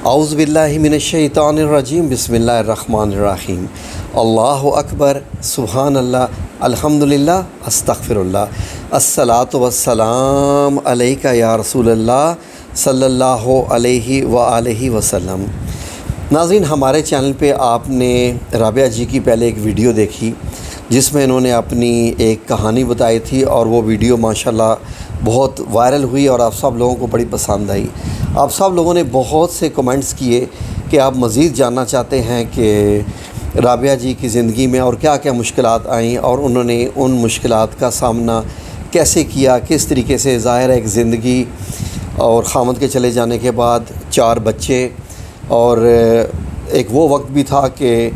اعوذ باللہ من الشیطان الرجیم بسم اللہ الرحمن الرحیم اللہ اکبر سبحان اللہ الحمدللہ استغفر اللہ الصلاۃ والسلام علیکہ یا رسول اللہ صلی اللہ علیہ وآلہ وسلم۔ ناظرین، ہمارے چینل پہ آپ نے رابعہ جی کی پہلے ایک ویڈیو دیکھی جس میں انہوں نے اپنی ایک کہانی بتائی تھی، اور وہ ویڈیو ماشاءاللہ بہت وائرل ہوئی اور آپ سب لوگوں کو بڑی پسند آئی۔ آپ سب لوگوں نے بہت سے کمنٹس کیے کہ آپ مزید جاننا چاہتے ہیں کہ رابعہ جی کی زندگی میں اور کیا کیا مشکلات آئیں، اور انہوں نے ان مشکلات کا سامنا کیسے کیا، کس طریقے سے۔ ظاہر ہے ایک زندگی اور خامد کے چلے جانے کے بعد 4 بچے، اور ایک وہ وقت بھی تھا کہ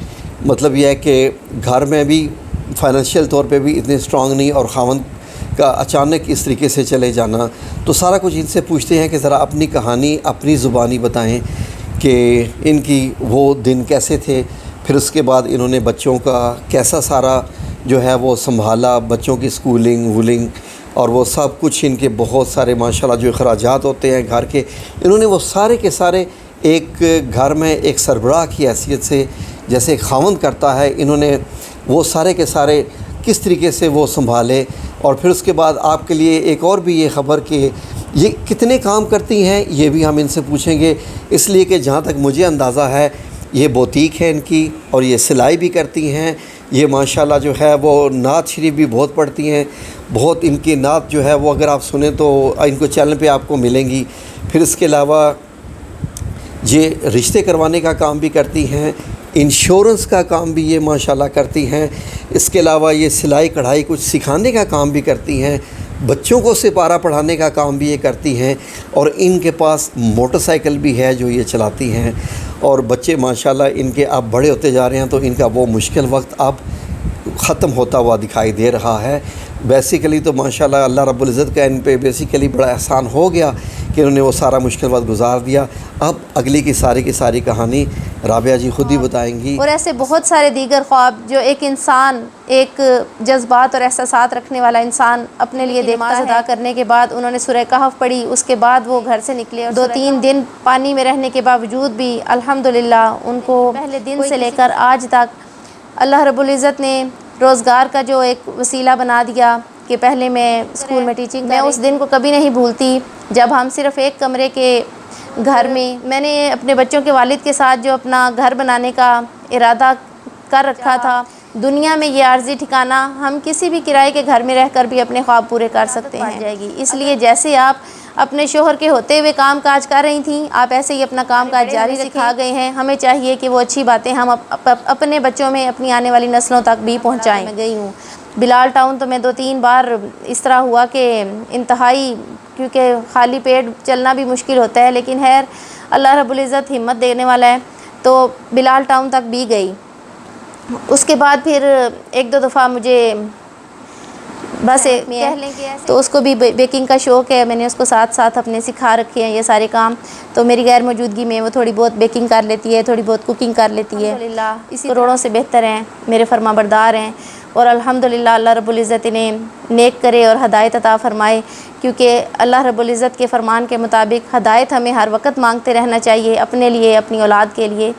مطلب یہ ہے کہ گھر میں بھی فائنینشیل طور پہ بھی اتنے اسٹرانگ نہیں، اور خامد کا اچانک اس طریقے سے چلے جانا۔ تو سارا کچھ ان سے پوچھتے ہیں کہ ذرا اپنی کہانی اپنی زبانی بتائیں کہ ان کی وہ دن کیسے تھے، پھر اس کے بعد انہوں نے بچوں کا کیسا سارا جو ہے وہ سنبھالا، بچوں کی سکولنگ وولنگ اور وہ سب کچھ، ان کے بہت سارے ماشاءاللہ جو اخراجات ہوتے ہیں گھر کے، انہوں نے وہ سارے کے سارے ایک گھر میں ایک سربراہ کی حیثیت سے جیسے خاوند کرتا ہے، انہوں نے وہ سارے کے سارے کس طریقے سے وہ سنبھالے۔ اور پھر اس کے بعد آپ کے لیے ایک اور بھی یہ خبر کہ یہ کتنے کام کرتی ہیں، یہ بھی ہم ان سے پوچھیں گے، اس لیے کہ جہاں تک مجھے اندازہ ہے یہ بوتیک ہے ان کی، اور یہ سلائی بھی کرتی ہیں، یہ ماشاءاللہ جو ہے وہ نعت شریف بھی بہت پڑھتی ہیں، بہت ان کی نعت جو ہے وہ اگر آپ سنیں تو ان کو چینل پہ آپ کو ملیں گی۔ پھر اس کے علاوہ یہ رشتے کروانے کا کام بھی کرتی ہیں، انشورنس کا کام بھی یہ ماشاءاللہ کرتی ہیں، اس کے علاوہ یہ سلائی کڑھائی کچھ سکھانے کا کام بھی کرتی ہیں، بچوں کو سپارہ پڑھانے کا کام بھی یہ کرتی ہیں، اور ان کے پاس موٹر سائیکل بھی ہے جو یہ چلاتی ہیں۔ اور بچے ماشاءاللہ ان کے اب بڑے ہوتے جا رہے ہیں، تو ان کا وہ مشکل وقت اب ختم ہوتا ہوا دکھائی دے رہا ہے۔ بیسیکلی تو ماشاءاللہ اللہ رب العزت کا ان پہ بیسیکلی بڑا احسان ہو گیا کہ انہوں نے وہ سارا مشکل وقت گزار دیا۔ اب اگلی کی ساری کہانی رابعہ جی خود ہی بتائیں گی۔ اور ایسے بہت سارے دیگر خواب جو ایک انسان، ایک جذبات اور احساسات رکھنے والا انسان اپنے لیے نماز ادا کرنے کے بعد انہوں نے سورہ کہف پڑھی، اس کے بعد وہ گھر سے نکلے، اور 2-3 دن پانی میں رہنے کے باوجود بھی الحمدللہ ان کو پہلے دن سے لے کر آج تک اللہ رب العزت نے روزگار کا جو ایک وسیلہ بنا دیا کہ پہلے میں اسکول میں ٹیچنگ، میں اس دن کو کبھی نہیں بھولتی جب ہم صرف ایک کمرے کے گھر میں نے اپنے بچوں کے والد کے ساتھ جو اپنا گھر بنانے کا ارادہ کر رکھا تھا، دنیا میں یہ عارضی ٹھکانہ ہم کسی بھی کرائے کے گھر میں رہ کر بھی اپنے خواب پورے کر سکتے ہیں۔ اس لیے جیسے آپ اپنے شوہر کے ہوتے ہوئے کام کاج کر رہی تھیں، آپ ایسے ہی اپنا کام کاج جاری سکھا گئے ہیں۔ ہمیں چاہیے کہ وہ اچھی باتیں ہم اپنے بچوں میں، اپنی آنے والی نسلوں تک بھی پہنچائیں۔ میں گئی ہوں بلال ٹاؤن، تو میں 2-3 بار اس طرح ہوا کہ انتہائی، کیونکہ خالی پیٹ چلنا بھی مشکل ہوتا ہے، لیکن خیر اللہ رب العزت ہمت دینے والا ہے، تو بلال ٹاؤن تک بھی گئی۔ اس کے بعد پھر 1-2 دفعہ مجھے بس تو اس کو بھی بیکنگ کا شوق ہے، میں نے اس کو ساتھ اپنے سکھا رکھے ہیں یہ سارے کام، تو میری غیر موجودگی میں وہ تھوڑی بہت بیکنگ کر لیتی ہے، تھوڑی بہت کوکنگ کر لیتی ہے۔ الحمدللہ اسی کروڑوں سے بہتر ہیں، میرے فرما بردار ہیں، اور الحمدللہ اللہ رب العزت انہیں نیک کرے اور ہدایت عطا فرمائے، کیونکہ اللہ رب العزت کے فرمان کے مطابق ہدایت ہمیں ہر وقت مانگتے رہنا چاہیے، اپنے لیے، اپنی اولاد کے لیے۔